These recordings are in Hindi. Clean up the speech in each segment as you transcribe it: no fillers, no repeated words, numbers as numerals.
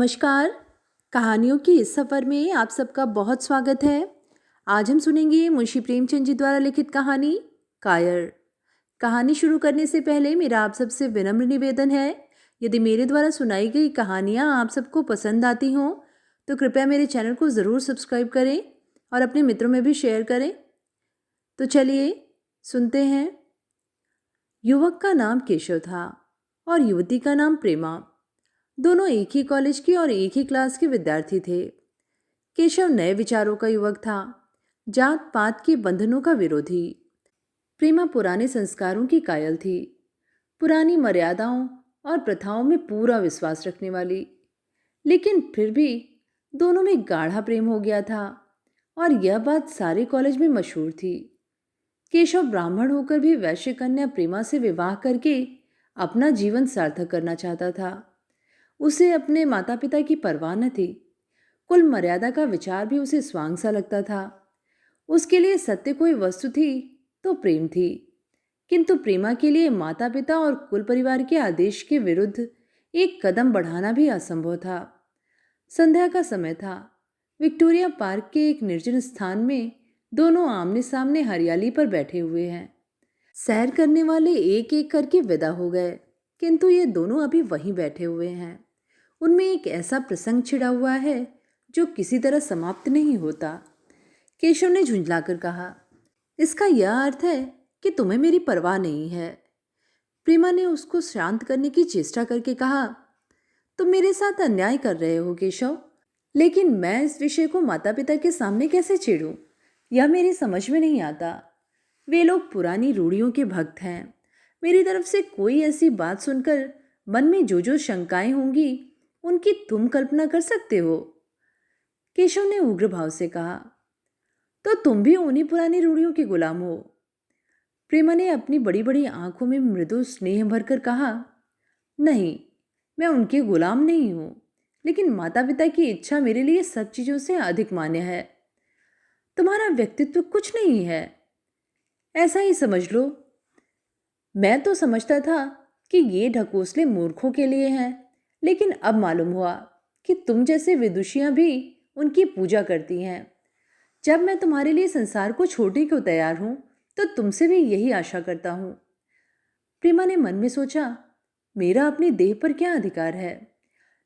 नमस्कार। कहानियों के इस सफ़र में आप सबका बहुत स्वागत है। आज हम सुनेंगे मुंशी प्रेमचंद जी द्वारा लिखित कहानी कायर। कहानी शुरू करने से पहले मेरा आप सबसे विनम्र निवेदन है, यदि मेरे द्वारा सुनाई गई कहानियाँ आप सबको पसंद आती हों तो कृपया मेरे चैनल को ज़रूर सब्सक्राइब करें और अपने मित्रों में भी शेयर करें। तो चलिए सुनते हैं। युवक का नाम केशव था और युवती का नाम प्रेमा। दोनों एक ही कॉलेज के और एक ही क्लास के विद्यार्थी थे। केशव नए विचारों का युवक था, जात पात के बंधनों का विरोधी। प्रेमा पुराने संस्कारों की कायल थी, पुरानी मर्यादाओं और प्रथाओं में पूरा विश्वास रखने वाली। लेकिन फिर भी दोनों में गाढ़ा प्रेम हो गया था और यह बात सारे कॉलेज में मशहूर थी। केशव ब्राह्मण होकर भी वैश्य कन्या प्रेमा से विवाह करके अपना जीवन सार्थक करना चाहता था। उसे अपने माता पिता की परवाह न थी। कुल मर्यादा का विचार भी उसे स्वांग सा लगता था। उसके लिए सत्य कोई वस्तु थी तो प्रेम थी, किंतु प्रेमा के लिए माता पिता और कुल परिवार के आदेश के विरुद्ध एक कदम बढ़ाना भी असंभव था। संध्या का समय था। विक्टोरिया पार्क के एक निर्जन स्थान में दोनों आमने सामने हरियाली पर बैठे हुए हैं। सैर करने वाले एक एक करके विदा हो गए, किंतु ये दोनों अभी वहीं बैठे हुए हैं। उनमें एक ऐसा प्रसंग छिड़ा हुआ है जो किसी तरह समाप्त नहीं होता। केशव ने झुंझलाकर कहा, इसका यह अर्थ है कि तुम्हें मेरी परवाह नहीं है। प्रेमा ने उसको शांत करने की चेष्टा करके कहा, तुम मेरे साथ अन्याय कर रहे हो केशव, लेकिन मैं इस विषय को माता पिता के सामने कैसे छेड़ूं, यह मेरी समझ में नहीं आता। वे लोग पुरानी रूढ़ियों के भक्त हैं। मेरी तरफ से कोई ऐसी बात सुनकर मन में जो जो शंकाएं होंगी उनकी तुम कल्पना कर सकते हो। केशव ने उग्र भाव से कहा, तो तुम भी उन्हीं पुरानी रूढ़ियों के गुलाम हो। प्रेमा ने अपनी बड़ी बड़ी आंखों में मृदु स्नेह भरकर कहा, नहीं, मैं उनके गुलाम नहीं हूं, लेकिन माता पिता की इच्छा मेरे लिए सब चीजों से अधिक मान्य है। तुम्हारा व्यक्तित्व कुछ नहीं है, ऐसा ही समझ लो। मैं तो समझता था कि ये ढकोसले मूर्खों के लिए हैं, लेकिन अब मालूम हुआ कि तुम जैसे विदुषियां भी उनकी पूजा करती हैं। जब मैं तुम्हारे लिए संसार को छोड़ने को तैयार हूं तो तुमसे भी यही आशा करता हूं। प्रेमा ने मन में सोचा, मेरा अपनी देह पर क्या अधिकार है।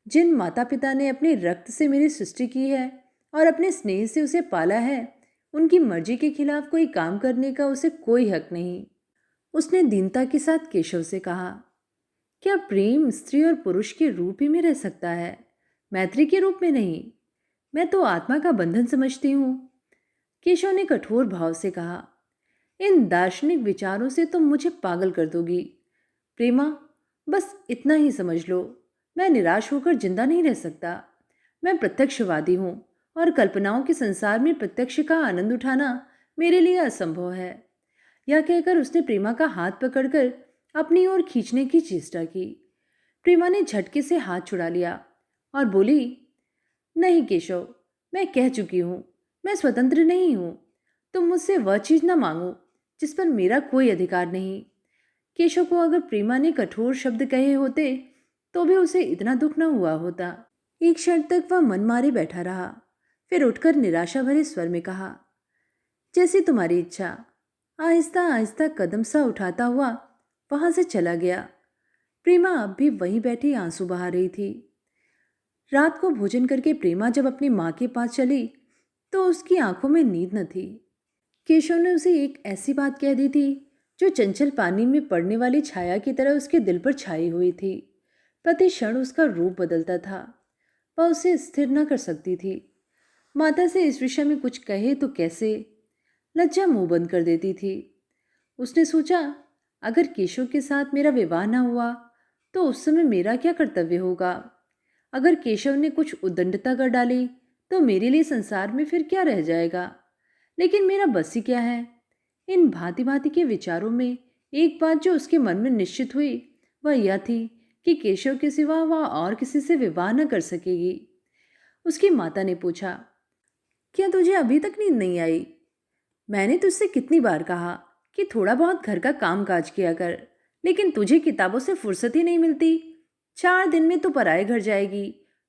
जिन माता पिता ने अपने रक्त से मेरी सृष्टि की है और अपने स्नेह से उसे पाला है, उनकी मर्जी के खिलाफ कोई काम करने का उसे कोई हक नहीं। उसने दीनता के साथ केशव से कहा, क्या प्रेम स्त्री और पुरुष के रूप ही में रह सकता है, मैत्री के रूप में नहीं? मैं तो आत्मा का बंधन समझती हूं। केशव ने कठोर भाव से कहा, इन दार्शनिक विचारों से तुम मुझे पागल कर दोगी। प्रेमा, बस इतना ही समझ लो, मैं निराश होकर जिंदा नहीं रह सकता। मैं प्रत्यक्षवादी हूं और कल्पनाओं के संसार में प्रत्यक्ष का आनंद उठाना मेरे लिए असंभव है। यह कहकर उसने प्रेमा का हाथ पकड़कर अपनी ओर खींचने की चेष्टा की। प्रेमा ने झटके से हाथ छुड़ा लिया और बोली, नहीं केशव, मैं कह चुकी हूं, मैं स्वतंत्र नहीं हूं। तुम मुझसे वह चीज न मांगो जिस पर मेरा कोई अधिकार नहीं। केशव को अगर प्रेमा ने कठोर शब्द कहे होते तो भी उसे इतना दुख न हुआ होता। एक क्षण तक वह मन मारे बैठा रहा, फिर उठकर निराशा भरे स्वर में कहा, जैसी तुम्हारी इच्छा। आहिस्ता आहिस्ता कदम सा उठाता हुआ वहां से चला गया। प्रेमा अब भी वहीं बैठी आंसू बहा रही थी। रात को भोजन करके प्रेमा जब अपनी माँ के पास चली तो उसकी आंखों में नींद न थी। केशव ने उसे एक ऐसी बात कह दी थी जो चंचल पानी में पड़ने वाली छाया की तरह उसके दिल पर छाई हुई थी। प्रति क्षण उसका रूप बदलता था। वह उसे स्थिर न कर सकती थी। माता से इस विषय में कुछ कहे तो कैसे, लज्जा मुंह बंद कर देती थी। उसने सोचा, अगर केशव के साथ मेरा विवाह न हुआ तो उस समय मेरा क्या कर्तव्य होगा। अगर केशव ने कुछ उद्दंडता कर डाली तो मेरे लिए संसार में फिर क्या रह जाएगा। लेकिन मेरा बस ही क्या है। इन भांति भांति के विचारों में एक बात जो उसके मन में निश्चित हुई वह यह थी कि केशव के सिवा वह और किसी से विवाह न कर सकेगी। उसकी माता ने पूछा, क्या तुझे अभी तक नींद नहीं आई? मैंने तुझसे कितनी बार कहा कि थोड़ा बहुत घर का काम काज किया कर, लेकिन तुझे किताबों से फुर्सत ही नहीं मिलती। 4 दिन में तो पराए घर जाएगी।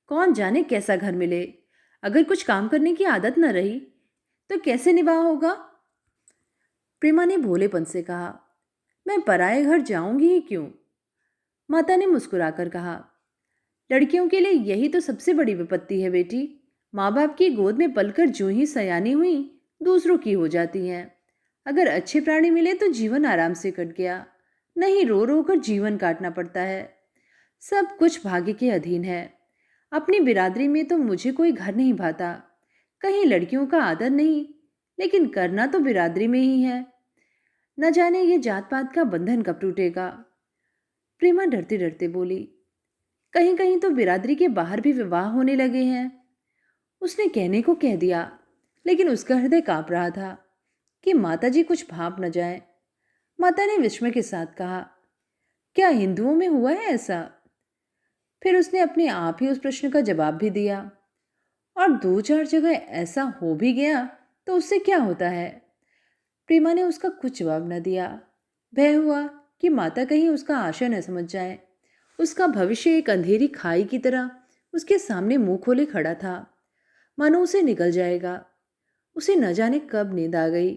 कौन जाने कैसा घर मिले। अगर कुछ काम करने की आदत न रही तो कैसे निभाव होगा? प्रेमा ने भोलेपन से कहा। मैं पराये घर जाऊंगी ही क्यों? माता ने मुस्कुराकर कहा। लड़कियों के लिए यही तो सबसे बड़ी विपत्ति है बेटी। माँ बाप की गोद में पलकर जो ही सयानी हुई दूसरों की हो जाती हैं। अगर अच्छे प्राणी मिले तो जीवन आराम से कट गया, नहीं रो रो कर जीवन काटना पड़ता है। सब कुछ भाग्य के अधीन है। अपनी बिरादरी में तो मुझे कोई घर नहीं भाता, कहीं लड़कियों का आदर नहीं, लेकिन करना तो बिरादरी में ही है। न जाने ये जात पात का बंधन कब टूटेगा। प्रेमा डरते डरते बोली। कहीं कहीं तो बिरादरी के बाहर भी विवाह होने लगे हैं। उसने कहने को कह दिया, लेकिन उसका हृदय कांप रहा था कि माताजी कुछ भाप न जाए। माता ने विस्मय के साथ कहा, क्या हिंदुओं में हुआ है ऐसा? फिर उसने अपने आप ही उस प्रश्न का जवाब भी दिया, और दो चार जगह ऐसा हो भी गया तो उससे क्या होता है? प्रेमा ने उसका कुछ जवाब न दिया। भय हुआ कि माता कहीं उसका आशय न समझ जाए। उसका भविष्य एक अंधेरी खाई की तरह उसके सामने मुंह खोले खड़ा था, मानो उसे निकल जाएगा। उसे न जाने कब नींद आ गई।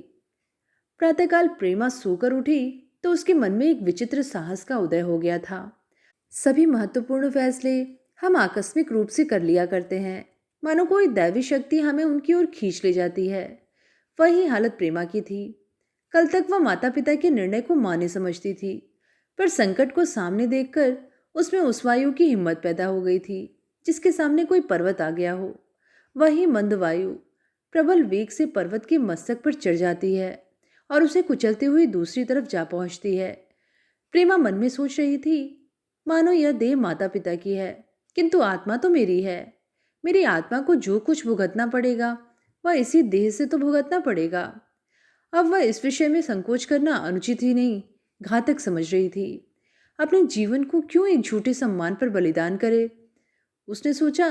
प्रातःकाल प्रेमा सोकर उठी तो उसके मन में एक विचित्र साहस का उदय हो गया था। सभी महत्वपूर्ण फैसले हम आकस्मिक रूप से कर लिया करते हैं, मानो कोई दैवी शक्ति हमें उनकी ओर खींच ले जाती है। वही हालत प्रेमा की थी। कल तक वह माता पिता के निर्णय को मान्य समझती थी, पर संकट को सामने देखकर उसमें उस वायु की हिम्मत पैदा हो गई थी जिसके सामने कोई पर्वत आ गया हो। वही मंद वायु प्रबल वेग से पर्वत के मस्तक पर चढ़ जाती है और उसे कुचलते हुए दूसरी तरफ जा पहुंचती है। प्रेमा मन में सोच रही थी, मानो यह देह माता पिता की है, किंतु आत्मा तो मेरी है। मेरी आत्मा को जो कुछ भुगतना पड़ेगा वह इसी देह से तो भुगतना पड़ेगा। अब वह इस विषय में संकोच करना अनुचित ही नहीं, घातक समझ रही थी। अपने जीवन को क्यों एक झूठे सम्मान पर बलिदान करे? उसने सोचा,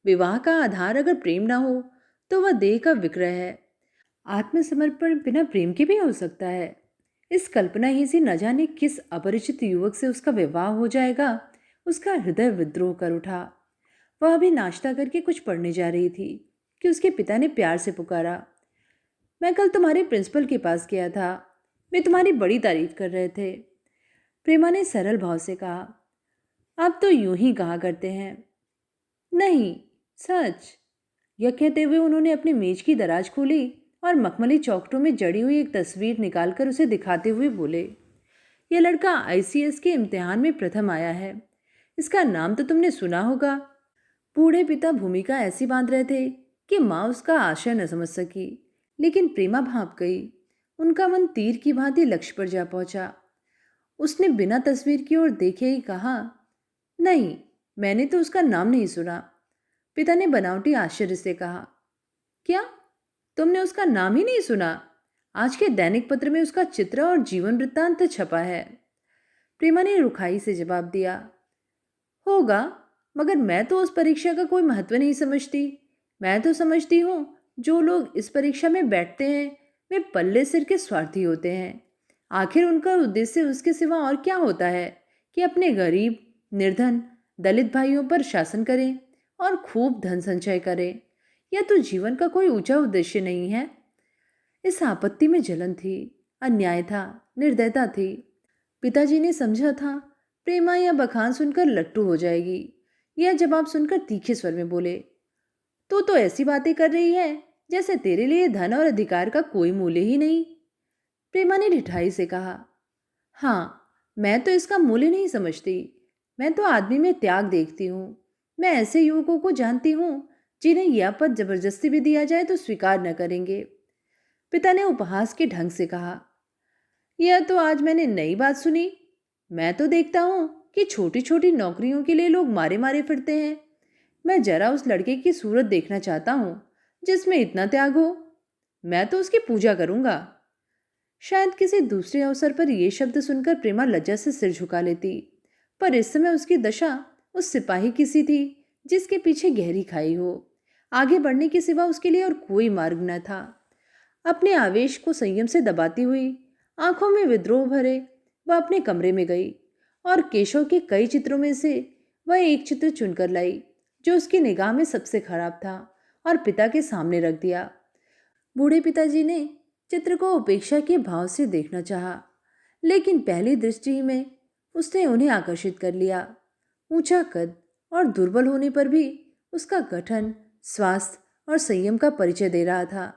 विवाह का आधार अगर प्रेम ना हो तो वह देह का विक्रय है। आत्मसमर्पण बिना प्रेम के भी हो सकता है। इस कल्पना ही से न जाने किस अपरिचित युवक से उसका विवाह हो जाएगा, उसका हृदय विद्रोह कर उठा। वह अभी नाश्ता करके कुछ पढ़ने जा रही थी कि उसके पिता ने प्यार से पुकारा। मैं कल तुम्हारे प्रिंसिपल के पास गया था, वे तुम्हारी बड़ी तारीफ कर रहे थे। प्रेमा ने सरल भाव से कहा। आप तो यूं ही कहा करते हैं। नहीं, सच। यह कहते हुए उन्होंने अपनी मेज की दराज खोली और मखमली चौखटों में जड़ी हुई एक तस्वीर निकालकर उसे दिखाते हुए बोले, यह लड़का आईसीएस के इम्तिहान में प्रथम आया है। इसका नाम तो तुमने सुना होगा। बूढ़े पिता भूमिका ऐसी बांध रहे थे कि माँ उसका आशय न समझ सकी, लेकिन प्रेमा भाप गई। उनका मन तीर की भांति लक्ष्य पर जा पहुंचा। उसने बिना तस्वीर की ओर देखे ही कहा, नहीं, मैंने तो उसका नाम नहीं सुना। पिता ने बनावटी आश्चर्य से कहा, क्या तुमने उसका नाम ही नहीं सुना? आज के दैनिक पत्र में उसका चित्र और जीवन वृत्तांत छपा है। प्रेमा ने रुखाई से जवाब दिया, होगा, मगर मैं तो उस परीक्षा का कोई महत्व नहीं समझती। मैं तो समझती हूँ जो लोग इस परीक्षा में बैठते हैं वे पल्ले सिर के स्वार्थी होते हैं। आखिर उनका उद्देश्य उसके सिवा और क्या होता है कि अपने गरीब, निर्धन, दलित भाइयों पर शासन करें और खूब धन संचय करें। यह तो जीवन का कोई ऊंचा उद्देश्य नहीं है। इस आपत्ति में जलन थी, अन्याय था, निर्दयता थी। पिताजी ने समझा था प्रेमा यह बखान सुनकर लट्टू हो जाएगी। यह जवाब सुनकर तीखे स्वर में बोले, तो ऐसी बातें कर रही है जैसे तेरे लिए धन और अधिकार का कोई मूल्य ही नहीं। प्रेमा ने ढिठाई से कहा, हाँ, मैं तो इसका मूल्य नहीं समझती। मैं तो आदमी में त्याग देखती हूँ। मैं ऐसे युवकों को जानती हूँ जिन्हें यह पद जबरदस्ती भी दिया जाए तो स्वीकार न करेंगे। पिता ने उपहास के ढंग से कहा, यह तो आज मैंने नई बात सुनी। मैं तो देखता हूँ कि छोटी छोटी नौकरियों के लिए लोग मारे मारे फिरते हैं। मैं जरा उस लड़के की सूरत देखना चाहता हूँ जिसमें इतना त्याग हो। मैं तो उसकी पूजा करूंगा। शायद किसी दूसरे अवसर पर यह शब्द सुनकर प्रेमा लज्जा से सिर झुका लेती, पर इस समय उसकी दशा उस सिपाही की सी थी जिसके पीछे गहरी खाई हो। आगे बढ़ने के सिवा उसके लिए और कोई मार्ग न था। अपने आवेश को संयम से दबाती हुई, आंखों में विद्रोह भरे, वह अपने कमरे में गई और केशव के कई चित्रों में से वह एक चित्र चुनकर लाई जो उसकी निगाह में सबसे खराब था और पिता के सामने रख दिया। बूढ़े पिताजी ने चित्र को उपेक्षा के भाव से देखना चाहा, लेकिन पहली दृष्टि में उसने उन्हें आकर्षित कर लिया। ऊंचा कद और दुर्बल होने पर भी उसका गठन, स्वास्थ्य और संयम का परिचय दे रहा था।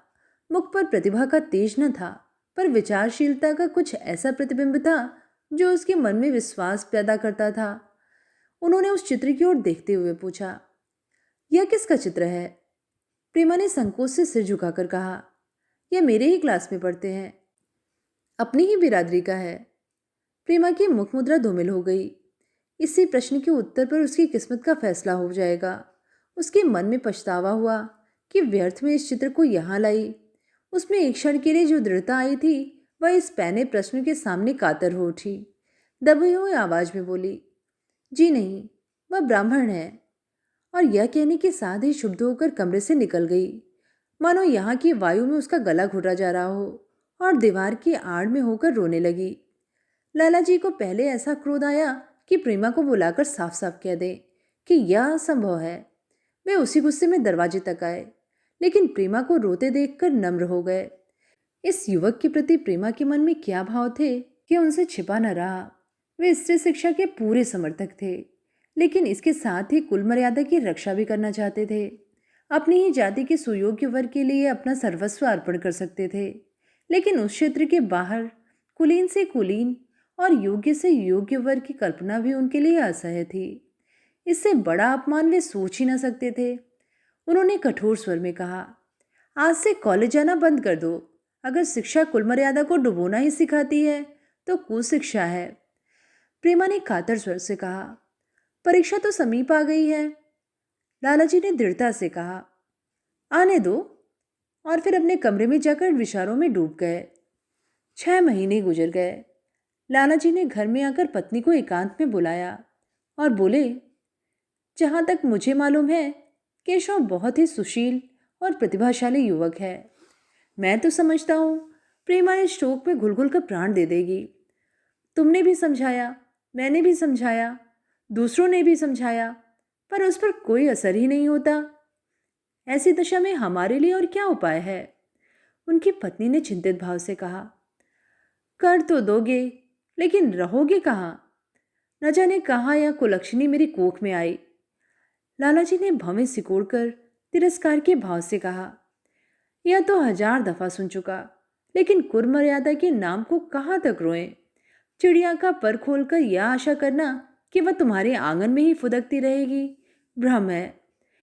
मुख पर प्रतिभा का तेज न था, पर विचारशीलता का कुछ ऐसा प्रतिबिंब था जो उसके मन में विश्वास पैदा करता था। उन्होंने उस चित्र की ओर देखते हुए पूछा, यह किसका चित्र है? प्रेमा ने संकोच से सिर झुकाकर कहा, यह मेरे ही क्लास में पढ़ते हैं, अपनी ही बिरादरी का है। प्रेमा की मुख मुद्रा धूमिल हो गई। इसी प्रश्न के उत्तर पर उसकी किस्मत का फैसला हो जाएगा। उसके मन में पछतावा हुआ कि व्यर्थ में इस चित्र को यहाँ लाई। उसमें एक क्षण के लिए जो दृढ़ता आई थी, वह इस पैने प्रश्न के सामने कातर हो उठी। दबी हुई आवाज में बोली, जी नहीं, वह ब्राह्मण है। और यह कहने के साथ ही शुद्ध होकर कमरे से निकल गई, मानो यहाँ की वायु में उसका गला घुटा जा रहा हो, और दीवार की आड़ में होकर रोने लगी। लाला जी को पहले ऐसा क्रोध आया कि प्रेमा को बुलाकर साफ साफ कह दे कि यह असंभव है। वे उसी गुस्से में दरवाजे तक आए, लेकिन प्रेमा को रोते देखकर नम्र हो गए। इस युवक के प्रति प्रेमा के मन में क्या भाव थे कि उनसे छिपा न रहा। वे स्त्री शिक्षा के पूरे समर्थक थे, लेकिन इसके साथ ही कुल मर्यादा की रक्षा भी करना चाहते थे। अपनी ही जाति के सुयोग्य वर्ग के लिए अपना सर्वस्व अर्पण कर सकते थे, लेकिन उस क्षेत्र के बाहर कुलीन से कुलीन और योग्य से योग्य वर्ग की कल्पना भी उनके लिए असह्य थी। इससे बड़ा अपमान वे सोच ही न सकते थे। उन्होंने कठोर स्वर में कहा, आज से कॉलेज जाना बंद कर दो। अगर शिक्षा कुल मर्यादा को डुबोना ही सिखाती है तो कुशिक्षा है। प्रेमा ने कातर स्वर से कहा, परीक्षा तो समीप आ गई है। लालाजी ने दृढ़ता से कहा, आने दो। और फिर अपने कमरे में जाकर विचारों में डूब गए। 6 महीने गुजर गए। लालाजी ने घर में आकर पत्नी को एकांत में बुलाया और बोले, जहां तक मुझे मालूम है, केशव बहुत ही सुशील और प्रतिभाशाली युवक है। मैं तो समझता हूँ प्रेमा इस शोक में घुल घुल कर प्राण दे देगी। तुमने भी समझाया, मैंने भी समझाया, दूसरों ने भी समझाया, पर उस पर कोई असर ही नहीं होता। ऐसी दशा में हमारे लिए और क्या उपाय है? उनकी पत्नी ने चिंतित भाव से कहा, कर तो दोगे, लेकिन रहोगे कहाँ? न जाने कहाँ यह कुलक्षणी मेरी कोख में आई। लालाजी ने भवें सिकोड़कर तिरस्कार के भाव से कहा, यह तो 1000 दफा सुन चुका, लेकिन कुल मर्यादा के नाम को कहाँ तक रोएं? चिड़िया का पर खोलकर यह आशा करना कि वह तुम्हारे आंगन में ही फुदकती रहेगी, भ्रम है।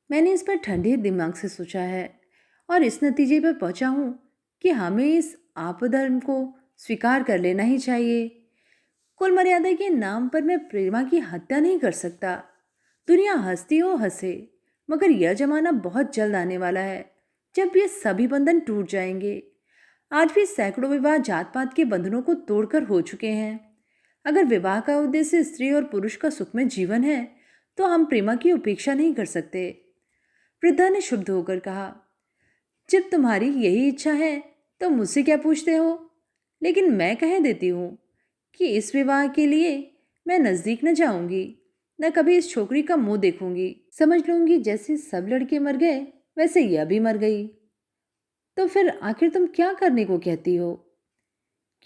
मैंने इस पर ठंडे दिमाग से सोचा है और इस नतीजे पर पहुंचा हूं कि हमें इस आपधर्म को स्वीकार कर लेना ही चाहिए। कुल मर्यादा के नाम पर मैं प्रेमा की हत्या नहीं कर सकता। दुनिया हंसती हो हंसे, मगर यह जमाना बहुत जल्द आने वाला है जब ये सभी बंधन टूट जाएंगे। आज भी सैकड़ों विवाह जात पात के बंधनों को तोड़कर हो चुके हैं। अगर विवाह का उद्देश्य स्त्री और पुरुष का सुखमय जीवन है, तो हम प्रेमा की उपेक्षा नहीं कर सकते। वृद्धा ने शुद्ध होकर कहा, जब तुम्हारी यही इच्छा है तो मुझसे क्या पूछते हो? लेकिन मैं कह देती हूँ कि इस विवाह के लिए मैं नजदीक न जाऊंगी, न कभी इस छोकरी का मुंह देखूंगी। समझ लूंगी जैसे सब लड़के मर गए वैसे यह भी मर गई। तो फिर आखिर तुम क्या करने को कहती हो?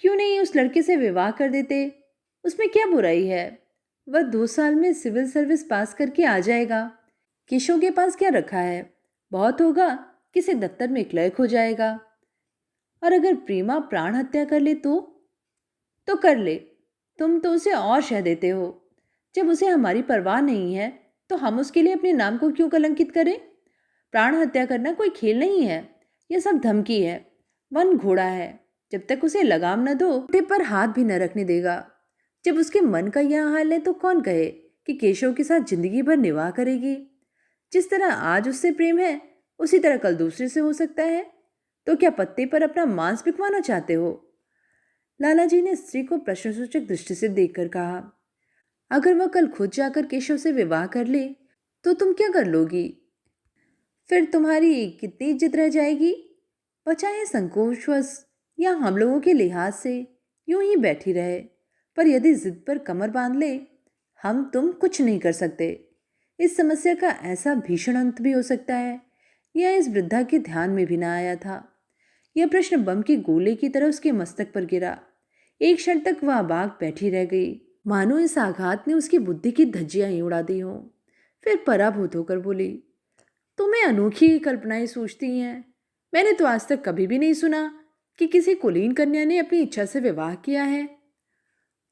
क्यों नहीं उस लड़के से विवाह कर देते? उसमें क्या बुराई है? वह 2 साल में सिविल सर्विस पास करके आ जाएगा। केशव के पास क्या रखा है? बहुत होगा किसी दफ्तर में क्लर्क हो जाएगा। और अगर प्रेमा प्राण हत्या कर ले तो कर ले। तुम तो उसे और शह देते हो। जब उसे हमारी परवाह नहीं है तो हम उसके लिए अपने नाम को क्यों कलंकित करें? प्राण हत्या करना कोई खेल नहीं है, यह सब धमकी है। वन घोड़ा है, जब तक उसे लगाम न दो टिप पर हाथ भी न रखने देगा। जब उसके मन का यह हाल है तो कौन कहे कि केशव के साथ जिंदगी भर निवाह करेगी? जिस तरह आज उससे प्रेम है, उसी तरह कल दूसरे से हो सकता है। तो क्या पत्ते पर अपना मांस बिकवाना चाहते हो? लालाजी ने स्त्री को प्रश्नसूचक दृष्टि से देखकर कहा, अगर वह कल खुद जाकर केशव से विवाह कर ले तो तुम क्या कर लोगी? फिर तुम्हारी कितनी इज्जत रह जाएगी? बचाए संकोचवश या हम लोगों के लिहाज से यूं ही बैठी रहे, पर यदि जिद पर कमर बांध ले, हम तुम कुछ नहीं कर सकते। इस समस्या का ऐसा भीषण अंत भी हो सकता है, यह इस वृद्धा के ध्यान में भी ना आया था। यह प्रश्न बम के गोले की तरह उसके मस्तक पर गिरा। एक क्षण तक वह अबाक बैठी रह गई, मानो इस आघात ने उसकी बुद्धि की धज्जियां ही उड़ा दी हों। फिर पराभूत होकर बोली, तुम्हें अनोखी कल्पनाएं सूझती हैं। मैंने तो आज तक कभी भी नहीं सुना कि किसी कुलीन कन्या ने अपनी इच्छा से विवाह किया है।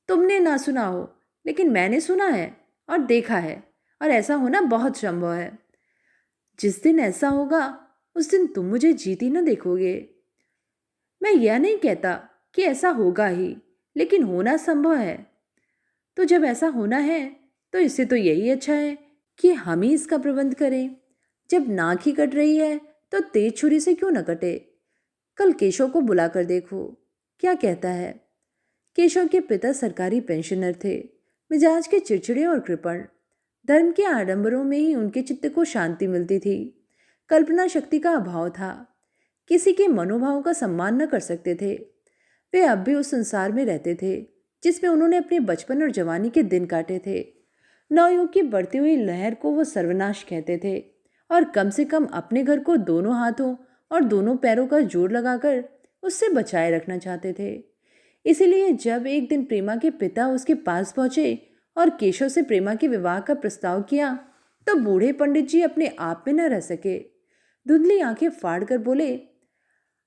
तुमने ना सुना हो, लेकिन मैंने सुना है और देखा है, और ऐसा होना बहुत संभव है। जिस दिन ऐसा होगा उस दिन तुम मुझे जीती न देखोगे। मैं यह नहीं कहता कि ऐसा होगा ही, लेकिन होना संभव है। तो जब ऐसा होना है तो इससे तो यही अच्छा है कि हम ही इसका प्रबंध करें। जब नाक ही कट रही है तो तेज छुरी से क्यों न कटे। कल केशव को बुलाकर देखो क्या कहता है। केशव के पिता सरकारी पेंशनर थे, मिजाज के चिड़चिड़े और कृपण। धर्म के आडंबरों में ही उनके चित्त को शांति मिलती थी। कल्पना शक्ति का अभाव था, किसी के मनोभाव का सम्मान न कर सकते थे। वे अब भी उस संसार में रहते थे जिसमें उन्होंने अपने बचपन और जवानी के दिन काटे थे। नवयुग की बढ़ती हुई लहर को वो सर्वनाश कहते थे, और कम से कम अपने घर को दोनों हाथों और दोनों पैरों का जोर लगाकर उससे बचाए रखना चाहते थे। इसीलिए जब एक दिन प्रेमा के पिता उसके पास पहुंचे और केशव से प्रेमा के विवाह का प्रस्ताव किया, तो बूढ़े पंडित जी अपने आप में न रह सके। धुंधली आंखें फाड़ कर बोले,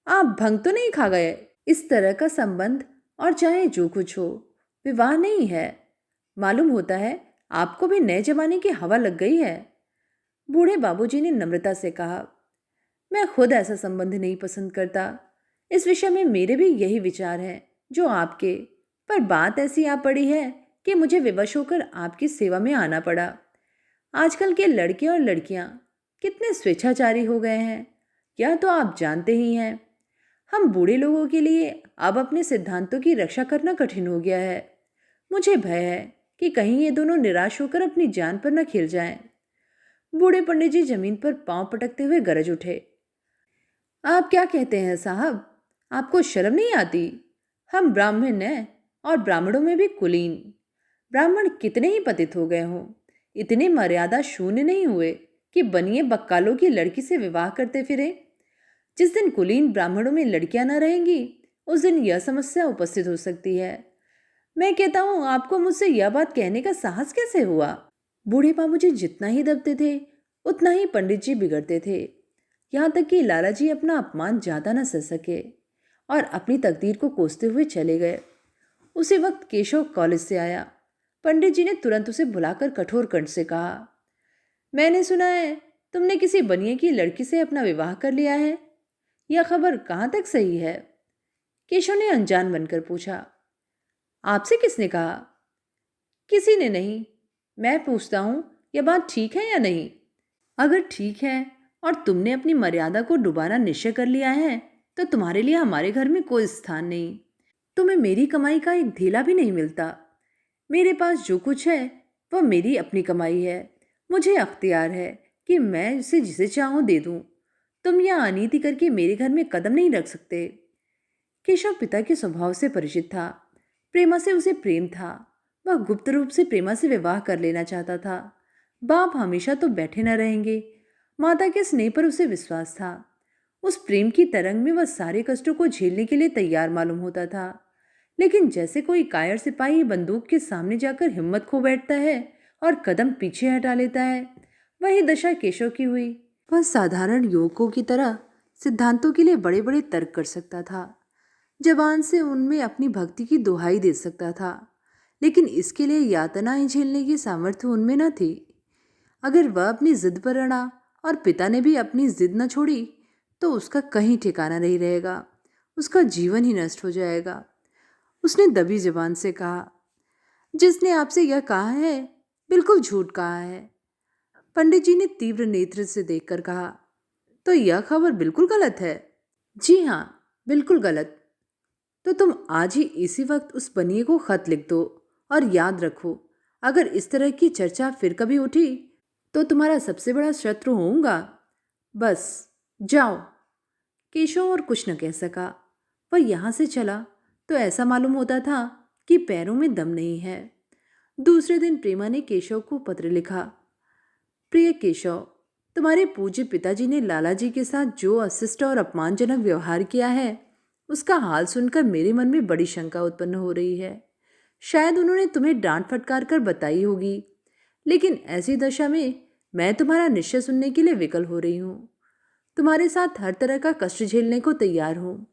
आप भंग तो नहीं खा गए? इस तरह का संबंध, और चाहे जो कुछ हो, विवाह नहीं है। मालूम होता है आपको भी नए जमाने की हवा लग गई है। बूढ़े बाबूजी ने नम्रता से कहा, मैं खुद ऐसा संबंध नहीं पसंद करता। इस विषय में मेरे भी यही विचार हैं जो आपके, पर बात ऐसी आ पड़ी है कि मुझे विवश होकर आपकी सेवा में आना पड़ा। आजकल के लड़के और लड़कियां कितने स्वेच्छाचारी हो गए हैं, यह तो आप जानते ही हैं। हम बूढ़े लोगों के लिए अब अपने सिद्धांतों की रक्षा करना कठिन हो गया है। मुझे भय है कि कहीं ये दोनों निराश होकर अपनी जान पर न खेल जाएं। बूढ़े पंडित जी जमीन पर पांव पटकते हुए गरज उठे, आप क्या कहते हैं साहब? आपको शर्म नहीं आती? हम ब्राह्मण हैं, और ब्राह्मणों में भी कुलीन। ब्राह्मण कितने ही पतित हो गए हों, इतने मर्यादा शून्य नहीं हुए कि बनिए बक्कालों की लड़की से विवाह करते फिरे। जिस दिन कुलीन ब्राह्मणों में लड़कियां न रहेंगी, उस दिन यह समस्या उपस्थित हो सकती है। मैं कहता हूं, आपको मुझसे यह बात कहने का साहस कैसे हुआ? बूढ़े बाबूजी जितना ही दबते थे उतना ही पंडित जी बिगड़ते थे। यहाँ तक कि लाला जी अपना अपमान ज्यादा न सह सके और अपनी तकदीर को कोसते हुए चले गए। उसी वक्त केशव कॉलेज से आया। पंडित जी ने तुरंत उसे बुलाकर कठोर कंठ से कहा, मैंने सुना है तुमने किसी बनिए की लड़की से अपना विवाह कर लिया है। यह खबर कहाँ तक सही है? केशव ने अनजान बनकर पूछा। आपसे किसने कहा? किसी ने नहीं। मैं पूछता हूं, यह बात ठीक है या नहीं? अगर ठीक है और तुमने अपनी मर्यादा को डुबाना निश्चय कर लिया है, तो तुम्हारे लिए हमारे घर में कोई स्थान नहीं। तुम्हें मेरी कमाई का एक धेला भी नहीं मिलता। मेरे पास जो कुछ है वह मेरी अपनी कमाई है। मुझे अख्तियार है कि मैं उसे जिसे चाहूं दे दूं। तुम यह अनीति करके मेरे घर में कदम नहीं रख सकते। केशव पिता के स्वभाव से परिचित था। प्रेमा से उसे प्रेम था। वह गुप्त रूप से प्रेमा से विवाह कर लेना चाहता था। बाप हमेशा तो बैठे न रहेंगे। माता के स्नेह पर उसे विश्वास था। उस प्रेम की तरंग में वह सारे कष्टों को झेलने के लिए तैयार मालूम होता था। लेकिन जैसे कोई कायर सिपाही बंदूक के सामने जाकर हिम्मत खो बैठता है और कदम पीछे हटा लेता है, वही दशा केशव की हुई। वह साधारण युवकों की तरह सिद्धांतों के लिए बड़े बड़े तर्क कर सकता था। जबान से उनमें अपनी भक्ति की दुहाई दे सकता था, लेकिन इसके लिए यातनाएं झेलने की सामर्थ्य उनमें न थी। अगर वह अपनी जिद पर अड़ा और पिता ने भी अपनी जिद न छोड़ी, तो उसका कहीं ठिकाना नहीं रहेगा। उसका जीवन ही नष्ट हो जाएगा। उसने दबी जबान से कहा, जिसने आपसे यह कहा है बिल्कुल झूठ कहा है। पंडित जी ने तीव्र नेत्र से देखकर कहा, तो यह खबर बिल्कुल गलत है? जी हाँ, बिल्कुल गलत। तो तुम आज ही इसी वक्त उस बनिए को खत लिख दो, और याद रखो, अगर इस तरह की चर्चा फिर कभी उठी तो तुम्हारा सबसे बड़ा शत्रु होऊंगा। बस जाओ। केशव और कुछ न कह सका। वह यहाँ से चला तो ऐसा मालूम होता था कि पैरों में दम नहीं है। दूसरे दिन प्रेमा ने केशव को पत्र लिखा, प्रिय केशव, तुम्हारे पूज्य पिताजी ने लाला जी के साथ जो अशिष्ट और अपमानजनक व्यवहार किया है, उसका हाल सुनकर मेरे मन में बड़ी शंका उत्पन्न हो रही है। शायद उन्होंने तुम्हें डांट फटकार कर बताई होगी, लेकिन ऐसी दशा में मैं तुम्हारा निश्चय सुनने के लिए विकल हो रही हूँ। तुम्हारे साथ हर तरह का कष्ट झेलने को तैयार हूँ।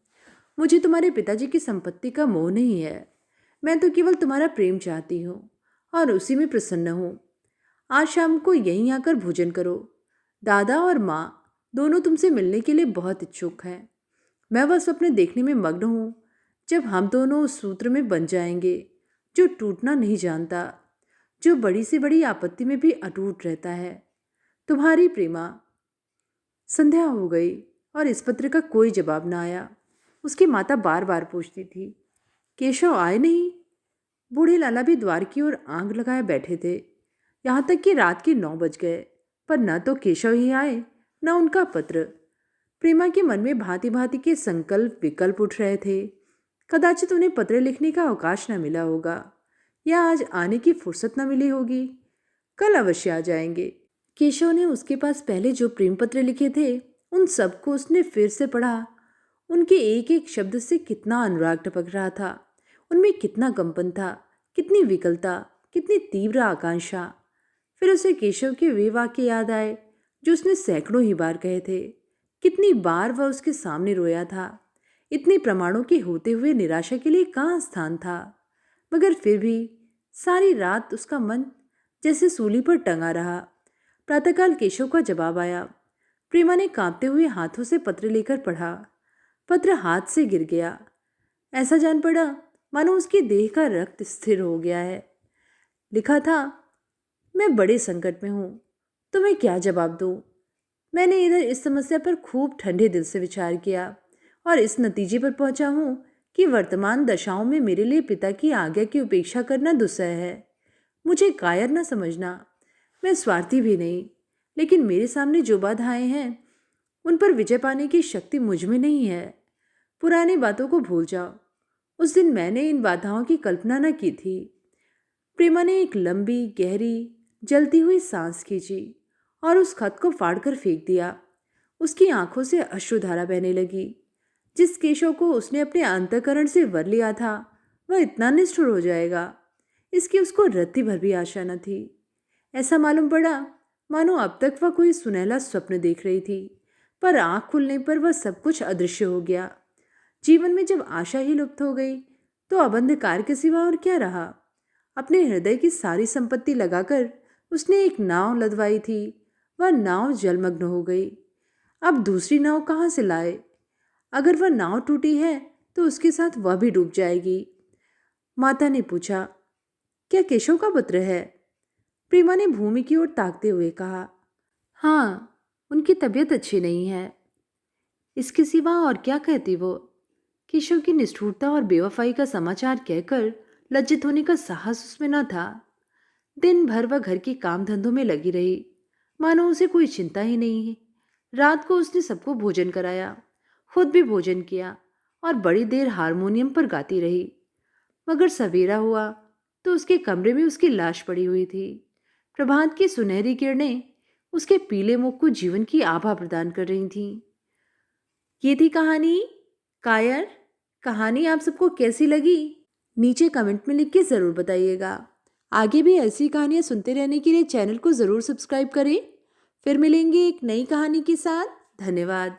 मुझे तुम्हारे पिताजी की संपत्ति का मोह नहीं है। मैं तो केवल तुम्हारा प्रेम चाहती हूँ और उसी में प्रसन्न हूँ। आज शाम को यहीं आकर भोजन करो। दादा और माँ दोनों तुमसे मिलने के लिए बहुत इच्छुक हैं। मैं वह स्वप्न देखने में मग्न हूँ जब हम दोनों उस सूत्र में बन जाएंगे जो टूटना नहीं जानता, जो बड़ी से बड़ी आपत्ति में भी अटूट रहता है। तुम्हारी प्रेमा। संध्या हो गई और इस पत्र का कोई जवाब न आया। उसकी माता बार बार पूछती थी, केशव आए नहीं? बूढ़े लाला भी द्वार की ओर आंख लगाए बैठे थे। यहाँ तक कि रात के 9 बज गए, पर न तो केशव ही आए न उनका पत्र। प्रेमा के मन में भांति भांति के संकल्प विकल्प उठ रहे थे। कदाचित उन्हें पत्र लिखने का अवकाश न मिला होगा, या आज आने की फुर्सत न मिली होगी। कल अवश्य आ जाएंगे। केशव ने उसके पास पहले जो प्रेम पत्र लिखे थे, उन सबको उसने फिर से पढ़ा। उनके एक एक शब्द से कितना अनुराग टपक रहा था। उनमें कितना कंपन था, कितनी विकलता, कितनी तीव्र आकांक्षा। फिर उसे केशव के वे वाक्य याद आए जो उसने सैकड़ों ही बार कहे थे। कितनी बार वह उसके सामने रोया था। इतने प्रमाणों के होते हुए निराशा के लिए कहाँ स्थान था। मगर फिर भी सारी रात उसका मन जैसे सूली पर टंगा रहा। प्रातःकाल केशव का जवाब आया। प्रेमा ने कांपते हुए हाथों से पत्र लेकर पढ़ा। पत्र हाथ से गिर गया। ऐसा जान पड़ा मानो उसकी देह का रक्त स्थिर हो गया है। लिखा था, मैं बड़े संकट में हूँ, तुम्हें क्या जवाब दूँ। मैंने इधर इस समस्या पर खूब ठंडे दिल से विचार किया और इस नतीजे पर पहुंचा हूँ कि वर्तमान दशाओं में मेरे लिए पिता की आज्ञा की उपेक्षा करना दुस्सह है। मुझे कायर न समझना, मैं स्वार्थी भी नहीं, लेकिन मेरे सामने जो बाधाएं हैं उन पर विजय पाने की शक्ति मुझ में नहीं है। पुरानी बातों को भूल जाओ। उस दिन मैंने इन बाधाओं की कल्पना न की थी। प्रेमा ने एक लंबी गहरी जलती हुई सांस खींची और उस खत को फाड़कर फेंक दिया। उसकी आंखों से अश्रुधारा बहने लगी। जिस केशव को उसने अपने अंतःकरण से वर लिया था, वह इतना निष्ठुर हो जाएगा, इसकी उसको रत्ती भर भी आशा न थी। ऐसा मालूम पड़ा मानो अब तक वह कोई सुनहला स्वप्न देख रही थी, पर आंख खुलने पर वह सब कुछ अदृश्य हो गया। जीवन में जब आशा ही लुप्त हो गई तो अब अंधकार के सिवा और क्या रहा। अपने हृदय की सारी संपत्ति लगाकर उसने एक नाव लदवाई थी, वह नाव जलमग्न हो गई। अब दूसरी नाव कहाँ से लाए? अगर वह नाव टूटी है तो उसके साथ वह भी डूब जाएगी। माता ने पूछा, क्या केशव का पत्र है? प्रेमा ने भूमि की ओर ताकते हुए कहा, हाँ, उनकी तबीयत अच्छी नहीं है। इसके सिवा और क्या कहती वो? केशव की निष्ठुरता और बेवफाई का समाचार कहकर लज्जित होने का साहस उसमें न था। दिन भर वह घर के काम धंधों में लगी रही, मानो उसे कोई चिंता ही नहीं है। रात को उसने सबको भोजन कराया, खुद भी भोजन किया और बड़ी देर हारमोनियम पर गाती रही। मगर सवेरा हुआ तो उसके कमरे में उसकी लाश पड़ी हुई थी। प्रभात की सुनहरी किरणें उसके पीले मुख को जीवन की आभा प्रदान कर रही थीं। ये थी कहानी कायर। कहानी आप सबको कैसी लगी नीचे कमेंट में लिख के ज़रूर बताइएगा। आगे भी ऐसी कहानियाँ सुनते रहने के लिए चैनल को ज़रूर सब्सक्राइब करें। फिर मिलेंगे एक नई कहानी के साथ। धन्यवाद।